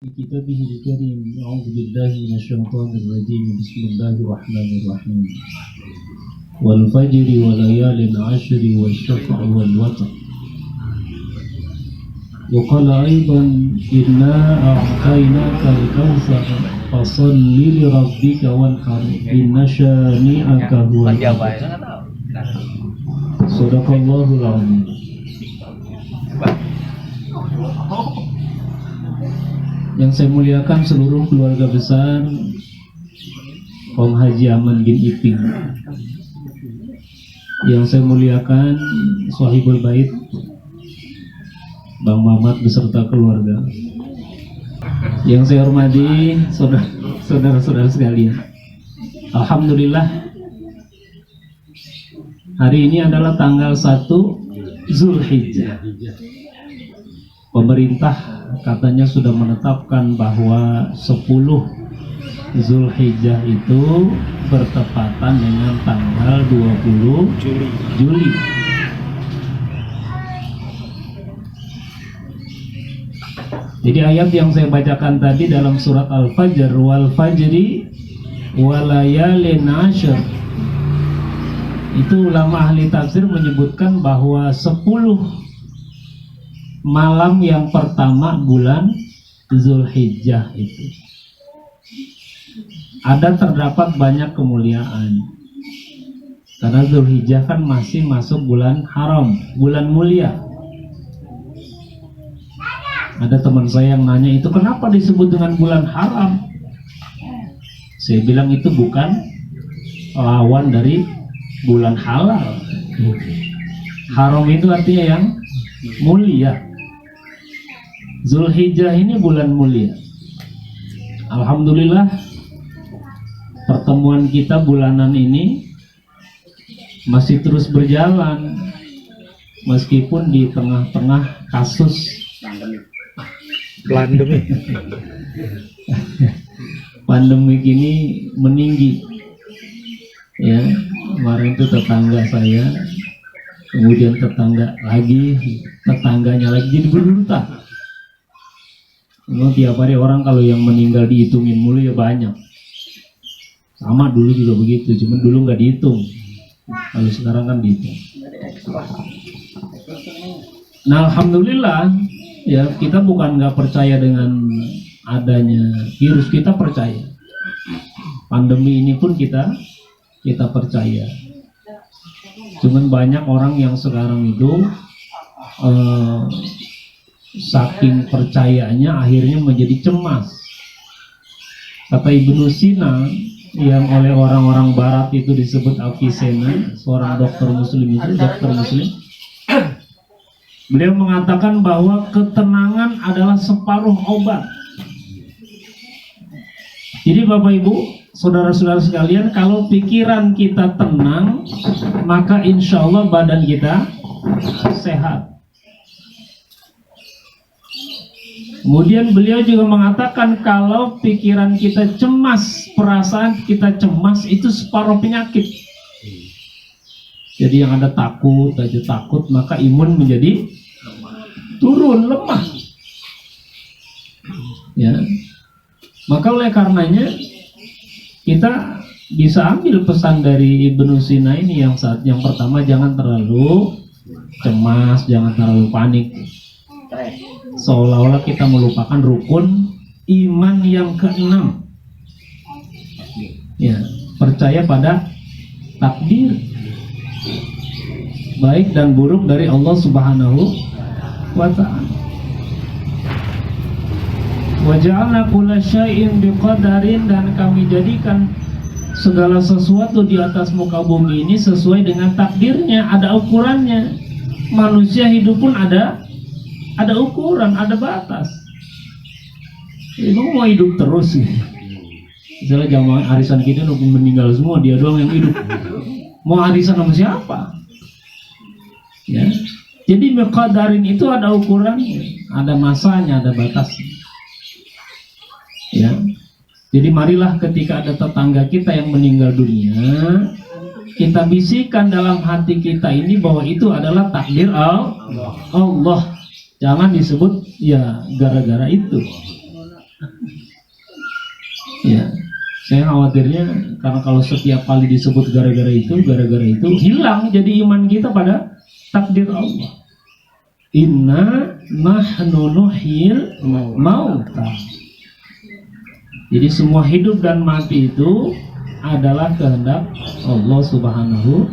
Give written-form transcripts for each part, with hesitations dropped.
في كتابه الكريم. أعوذ بالله من الشيطان الرجيم. بسم الله الرحمن الرحيم. والفجر وليال عشر والشفع والوتر. وقال أيضا إنا أعطيناك الكوثر فصل لربك وانحر إن شانئك هو الأبتر. صدق الله العظيم. Yang saya muliakan seluruh keluarga besar Om Haji Aman bin Iping, yang saya muliakan Sohibul Bait Bang Mamat beserta keluarga, yang saya hormati saudara-saudara sekalian. Alhamdulillah, hari ini adalah tanggal 1 Zulhijjah. Pemerintah katanya sudah menetapkan bahwa 10 Zulhijjah itu bertepatan dengan tanggal 20 Juli. Jadi ayat yang saya bacakan tadi dalam surat Al-Fajr, wal fajri walayalin ashr, itu ulama ahli tafsir menyebutkan bahwa 10 malam yang pertama bulan Zulhijjah itu terdapat banyak kemuliaan, karena Zulhijjah kan masih masuk bulan haram, bulan mulia. Ada teman saya yang nanya, itu kenapa disebut dengan bulan haram? Saya bilang itu bukan lawan dari bulan halal. Haram itu artinya yang mulia. Zulhijjah ini bulan mulia. Alhamdulillah, pertemuan kita bulanan ini masih terus berjalan meskipun di tengah-tengah kasus pandemi ini meninggi. Ya, kemarin itu tetangga saya, kemudian tetangganya lagi jadi berduka. Memang tiap hari orang kalau yang meninggal dihitungin mulu ya banyak. Sama dulu juga begitu, cuman dulu nggak dihitung. Kalau sekarang kan dihitung. Nah, alhamdulillah ya, kita bukan nggak percaya dengan adanya virus, kita percaya. Pandemi ini pun kita percaya. Cuman banyak orang yang sekarang itu saking percayanya akhirnya menjadi cemas. Kata Ibnu Sina, yang oleh orang-orang barat itu disebut Avicenna, seorang dokter muslim, beliau mengatakan bahwa ketenangan adalah separuh obat. Jadi Bapak Ibu, saudara-saudara sekalian, kalau pikiran kita tenang, maka insya Allah badan kita sehat. Kemudian beliau juga mengatakan kalau pikiran kita cemas, perasaan kita cemas, itu separuh penyakit. Jadi yang ada takut, maka imun menjadi turun, lemah. Ya. Maka oleh karenanya kita bisa ambil pesan dari Ibnu Sina ini, yang pertama, jangan terlalu cemas, jangan terlalu panik. Seolah-olah kita melupakan rukun iman yang ke-6. Ya, percaya pada takdir baik dan buruk dari Allah Subhanahu wa ta'ala. Wa ja'alna kulla syai'in biqadarin, dan kami jadikan segala sesuatu di atas muka bumi ini sesuai dengan takdirnya, ada ukurannya. Manusia hidup pun ada ukuran, ada batas. Emang mau hidup terus sih? Misalnya jamaah arisan kita meninggal semua, dia doang yang hidup. Mau arisan sama siapa? Ya. Jadi miqdarin itu ada ukuran, ada masanya, ada batasnya. Ya. Jadi marilah ketika ada tetangga kita yang meninggal dunia, kita bisikan dalam hati kita ini bahwa itu adalah takdir Allah. Jangan disebut ya gara-gara itu. Ya, saya khawatirnya karena kalau setiap kali disebut gara-gara itu hilang jadi iman kita pada takdir Allah. Inna nahnu nuhyil mauta. Jadi semua hidup dan mati itu adalah kehendak Allah Subhanahu.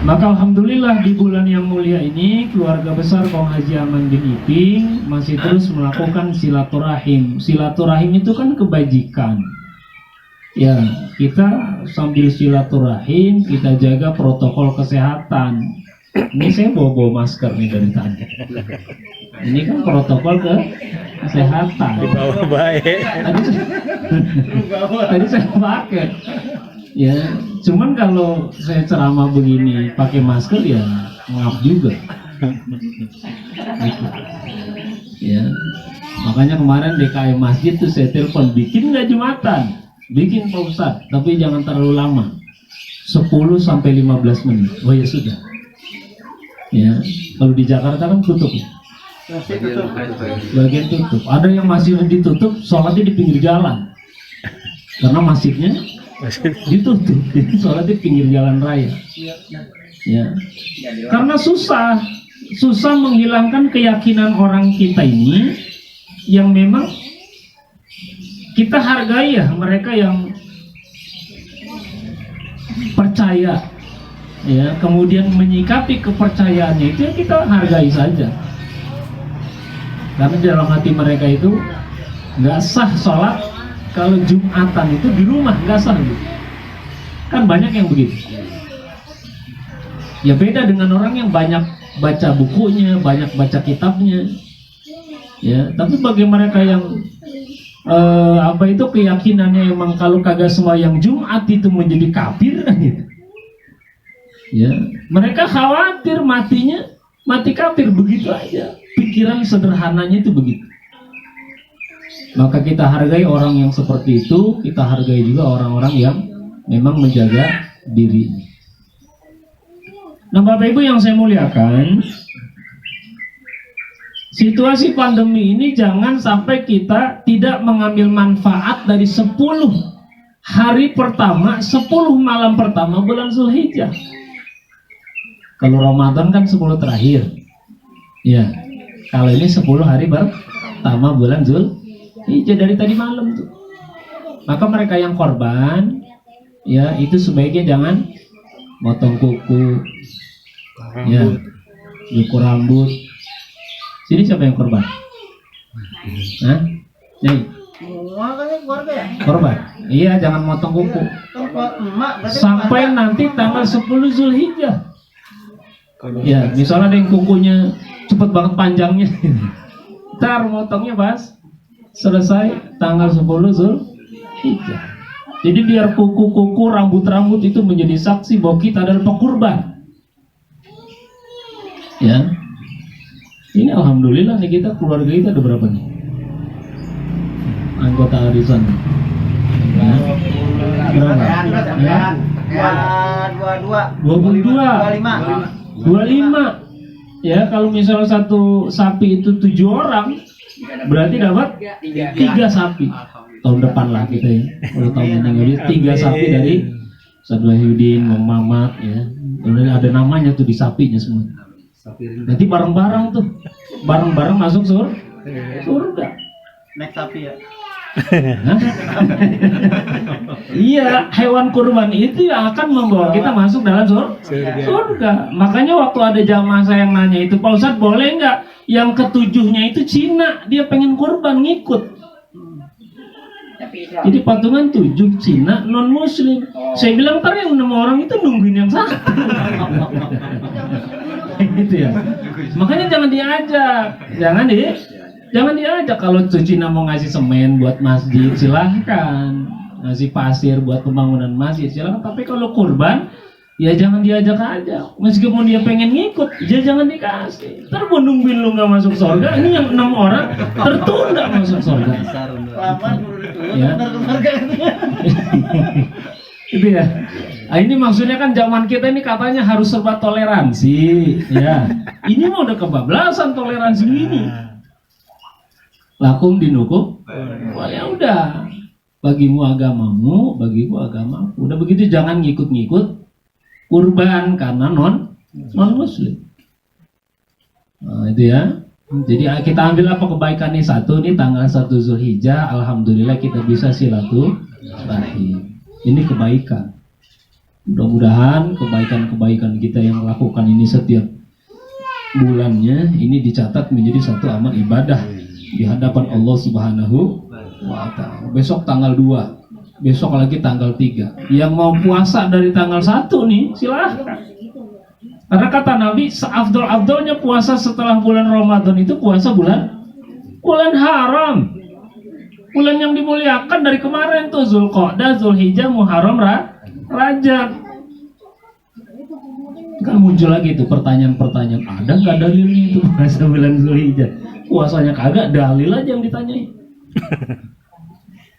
Maka alhamdulillah di bulan yang mulia ini keluarga besar Kong Haji Aman bin Iping masih terus melakukan silaturahim. Silaturahim itu kan kebajikan. Ya, kita sambil silaturahim kita jaga protokol kesehatan. Ini saya bawa masker nih dari tadi. Ini kan protokol kesehatan. Dibawa baik. Tadi saya pakai. Ya, cuman kalau saya ceramah begini pakai masker ya ngap juga. Gitu. Ya, makanya kemarin DKI Masjid tuh saya telepon, bikin nggak Jumatan, bikin Pak Ustadz, tapi jangan terlalu lama, 10-15 menit. Oh ya sudah. Ya, kalau di Jakarta kan tutup ya. Bagian tutup. Ada yang masih ditutup, sholatnya di pinggir jalan, karena masjidnya ditutup, sholat di pinggir jalan raya. Ya, karena susah menghilangkan keyakinan orang kita ini yang memang kita hargai ya, mereka yang percaya, ya, kemudian menyikapi kepercayaannya itu yang kita hargai saja. Karena di dalam hati mereka itu nggak sah sholat kalau Jumatan itu di rumah, nggak sah gitu. Kan banyak yang begitu. Ya beda dengan orang yang banyak baca bukunya, banyak baca kitabnya. Ya, tapi bagi mereka yang keyakinannya emang kalau kagak sembahyang Jumat itu menjadi kafir gitu. Ya, mereka khawatir mati kafir begitu aja. Pikiran sederhananya itu begitu. Maka kita hargai orang yang seperti itu, kita hargai juga orang-orang yang memang menjaga diri. Nah, Bapak Ibu yang saya muliakan, situasi pandemi ini jangan sampai kita tidak mengambil manfaat dari 10 hari pertama, 10 malam pertama bulan Zulhijjah. Kalau Ramadan kan 10 terakhir. Ya, kalau ini 10 hari pertama bulan Zulhijjah dari tadi malam tuh. Maka mereka yang korban, ya itu sebaiknya jangan motong kuku, ya, cukur rambut. Sini siapa yang korban? Hah? Nih. Korban. Iya, jangan motong kuku. Sampai nanti tanggal 10 Zulhijjah. Ya, misalnya ada yang kukunya cepet banget panjangnya. Ntar motongnya pas selesai tanggal 10 Zulhijjah. Jadi biar kuku-kuku, rambut-rambut itu menjadi saksi bahwa kita adalah pekurban. Ya. Ini alhamdulillah nih kita, keluarga kita ada berapa nih anggota arisan? Ya. Berapa? Ya. 25. Ya, kalau misalnya satu sapi itu 7 orang, berarti dapat 3 sapi. Tahun depan lah kita ya. Kalau tahun ini nggak 3 sapi dari Sadwahyudin, Mang Mamat ya. Udah ada namanya tuh di sapinya semua. Nanti bareng-bareng tuh, bareng-bareng masuk surga. Naik sapi ya. Iya, hewan kurban itu yang akan membawa kita masuk dalam surga. Makanya waktu ada jamaah saya yang nanya itu, Pak Ustadz boleh nggak yang ke-7-nya itu Cina, dia pengen kurban ngikut. Jadi patungan 7 Cina non Muslim. Saya bilang ntar yang 6 orang itu nungguin yang satu. Gitu ya. Makanya jangan diajak. Kalau tuh Cina mau ngasih semen buat masjid silahkan, ngasih pasir buat pembangunan masjid silahkan. Tapi kalau kurban ya jangan diajak aja. Meskipun dia pengen ngikut, ya jangan dikasih. Ntar gua nungguin lu nggak masuk surga. Ini yang 6 orang tertunda masuk surga. Ya. Itu ya. Nah, ini maksudnya kan zaman kita ini katanya harus serba toleransi. Ya. Ini mah udah kebablasan toleransi ini. lakum dinukum. Wah, ya udah. Bagimu agamamu, bagiku agamaku. Udah begitu jangan ngikut-ngikut kurban karena non muslim. Nah, itu ya. Jadi kita ambil apa kebaikan nih? Satu nih tanggal 1 Zulhijjah, alhamdulillah kita bisa silaturahim. Ini kebaikan. Mudah-mudahan kebaikan-kebaikan kita yang lakukan ini setiap bulannya ini dicatat menjadi satu amal ibadah di hadapan Allah Subhanahu wa ta'ala. Besok tanggal 2, besok lagi tanggal 3. Yang mau puasa dari tanggal 1 nih silahkan. Karena kata Nabi, seafdol-afdolnya puasa setelah bulan Ramadan itu puasa bulan haram. Bulan yang dimuliakan dari kemarin tuh Zulqa'dah, Zulhijjah, Muharram, Rajab. Kan muncul lagi tuh pertanyaan-pertanyaan, ada nggak dalilnya itu puasa bulan Zulhijjah? Puasanya kagak, dalil aja yang ditanyain.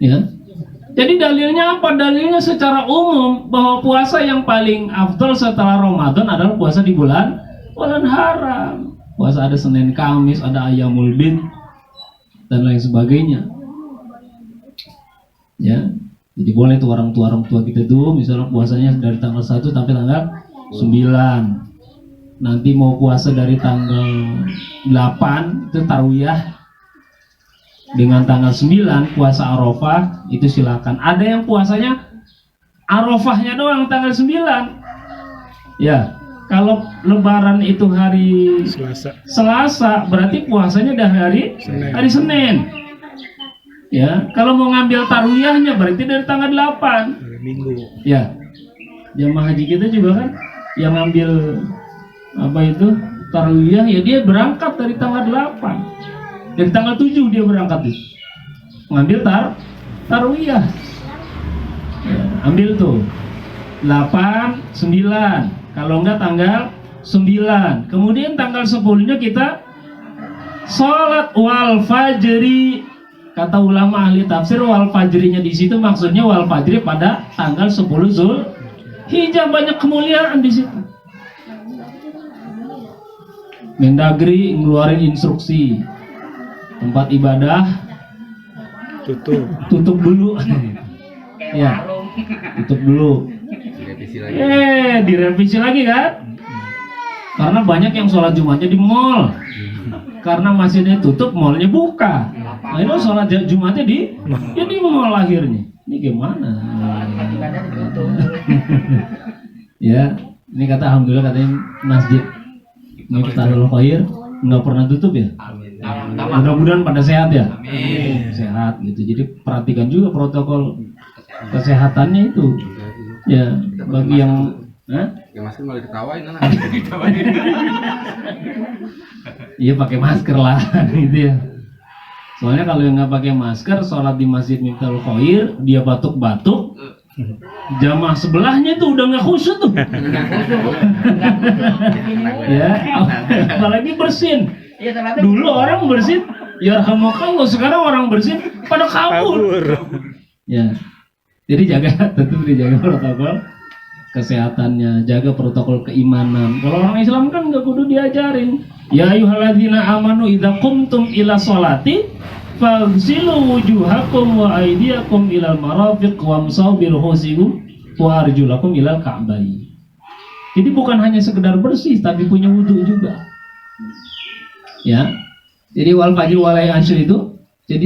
Ya. Jadi dalilnya apa? Dalilnya secara umum bahwa puasa yang paling afdol setelah Ramadan adalah puasa di bulan haram. Puasa ada Senin Kamis, ada Ayyamul Bid dan lain sebagainya. Ya. Jadi boleh tuh orang tua kita tuh misalnya puasanya dari tanggal 1 sampai tanggal 9. Nanti mau puasa dari tanggal 8 itu tarawiyah. Dengan tanggal 9 puasa Arafah itu silakan. Ada yang puasanya Arafahnya doang tanggal 9. Ya, kalau lebaran itu hari Selasa berarti puasanya dari hari Senin. Ya, kalau mau ngambil tarwiyahnya berarti dari tanggal 8. Minggu. Ya. Jamaah haji kita juga kan yang ngambil apa itu tarwiyah ya dia berangkat dari tanggal 8. Dari tanggal 7 dia berangkat itu ngambil tarwiyah. Ya, ambil tuh 8, 9. Kalau enggak tanggal 9. Kemudian tanggal 10-nya kita sholat wal fajri. Kata ulama ahli tafsir wal fajrinya di situ maksudnya wal fajri pada tanggal 10 Zulhijjah, banyak kemuliaan di situ. Mendagri ngeluarin instruksi tempat ibadah tutup dulu. Ya, tutup dulu. Direvisi lagi kan? Karena banyak yang sholat Jumatnya di mall. Karena masjidnya tutup, mallnya buka. Nah itu sholat Jumatnya di mall akhirnya. Ini gimana? Ya, ini kata alhamdulillah katanya masjid Miftahul Khair nggak pernah tutup ya. Mudah-mudahan pada sehat ya. Amin. Sehat gitu. Jadi perhatikan juga protokol kesehatannya itu. Ya, bagi yang ya masker malah diketawain anak. Iya pakai masker lah gitu ya. Soalnya kalau yang nggak pakai masker sholat di Masjid Miftahul Khair dia batuk-batuk, jamaah sebelahnya tuh udah nggak khusyuk tuh. Ya, apalagi bersin. Dulu orang bersin, ya rahmatullah, sekarang orang bersin pada kabur. Ya, jadi tetap dijaga protokol kesehatannya, jaga protokol keimanan. Kalau orang Islam kan nggak kudu diajarin. Ya ayyuhalladzina amanu idza qumtum ila sholati faghsilu wujuhakum wa aydiyakum ilal marafiq wamsahu bi ruhusikum wa arjulakum ilal ka'bayn. Jadi bukan hanya sekedar bersih tapi punya wudu juga. Ya. Jadi wal fajr wal ashr itu jadi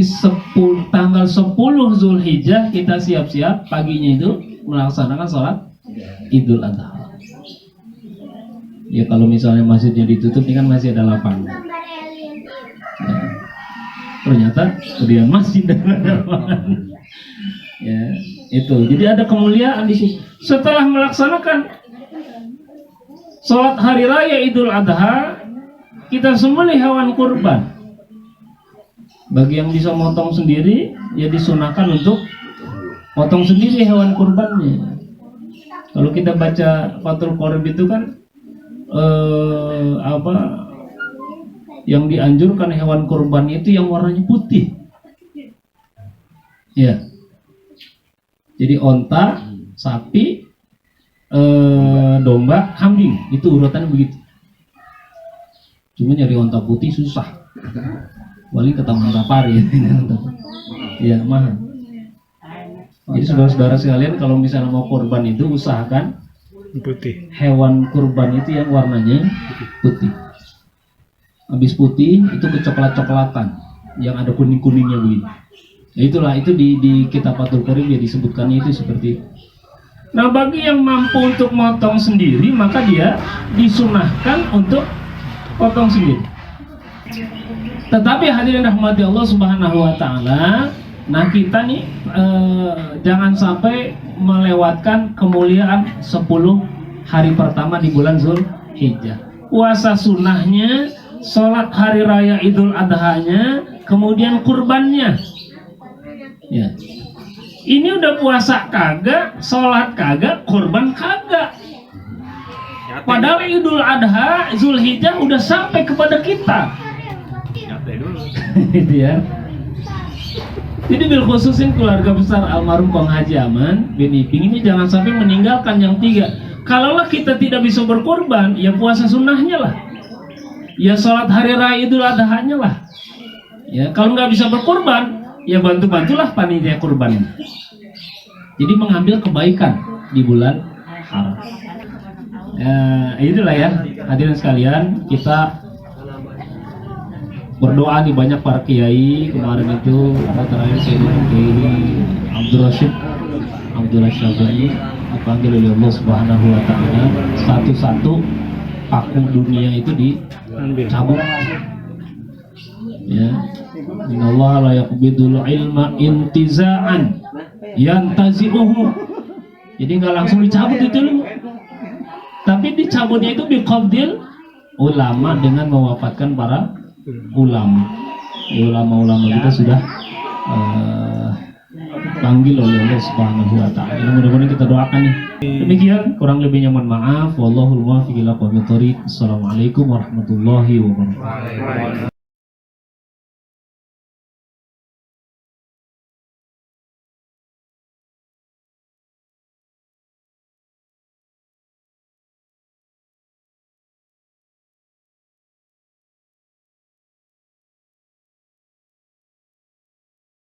tanggal 10 Zulhijjah kita siap-siap paginya itu melaksanakan sholat Idul Adha. Ya kalau misalnya masjidnya ditutup ini kan masih ada lapangan. Ya. Ternyata kemudian masjid ada lapangan. Ya, itu. Jadi ada kemuliaan di situ. Setelah melaksanakan sholat hari raya Idul Adha, kita sembelih hewan kurban. Bagi yang bisa motong sendiri, ya disunahkan untuk potong sendiri hewan kurbannya. Kalau kita baca Fathul Qorib itu kan yang dianjurkan hewan kurban itu yang warnanya putih. Ya. Jadi onta, sapi, domba, kambing itu urutannya begitu. Cuma nyari onta putih susah. Wali ke Taman Rapari. Ya mahal. Jadi saudara-saudara sekalian, kalau misalnya mau kurban itu usahakan Putih. hewan kurban itu yang warnanya putih. Habis putih itu kecoklat-coklatan yang ada kuning-kuningnya begini. Ya itulah, itu di kitab Fathul Qorib ya disebutkan itu seperti itu. Nah, bagi yang mampu untuk motong sendiri, maka dia disunahkan untuk potong sendiri. Tetapi hadirin rahmati Allah Subhanahu wa taala, nah kita nih jangan sampai melewatkan kemuliaan 10 hari pertama di bulan Zulhijjah. Puasa sunnahnya, sholat hari raya Idul Adha-nya, kemudian kurbannya. Ya. Ini udah puasa kagak, sholat kagak, kurban kagak. Padahal Idul Adha, Zulhijjah udah sampai kepada kita. Itu ya. Jadi bil khususin keluarga besar almarhum Kong Haji Aman bin Iping ini jangan sampai meninggalkan yang 3. Kalaulah kita tidak bisa berkorban, ya puasa sunnahnya lah. Ya sholat hari raya Idul Adha-nya lah. Ya kalau nggak bisa berkorban, ya bantu-bantulah panitia kurban. Jadi mengambil kebaikan di bulan haram. Ya, itulah ya hadirin sekalian, kita berdoa di banyak para kiai. Kemarin itu terakhir saya Kiai Abdul Rashid dipanggil oleh Allah Subhanahu wa taala, satu-satu paku dunia itu dicabut. Ya. Innallaha la yaqbidul ilma intiza'an yantazi'uhu. Jadi nggak langsung dicabut itu ilmu, tapi dicabutnya itu biqabdil ulama, dengan mewafatkan para ulama-ulama kita sudah panggil oleh Allah Subhanahu wa taala. Mudah-mudahan kita doakan nih. Demikian, kurang lebihnya mohon maaf. Wallahul muwaffiq ila aqwamit thoriq. Assalamualaikum warahmatullahi wabarakatuh.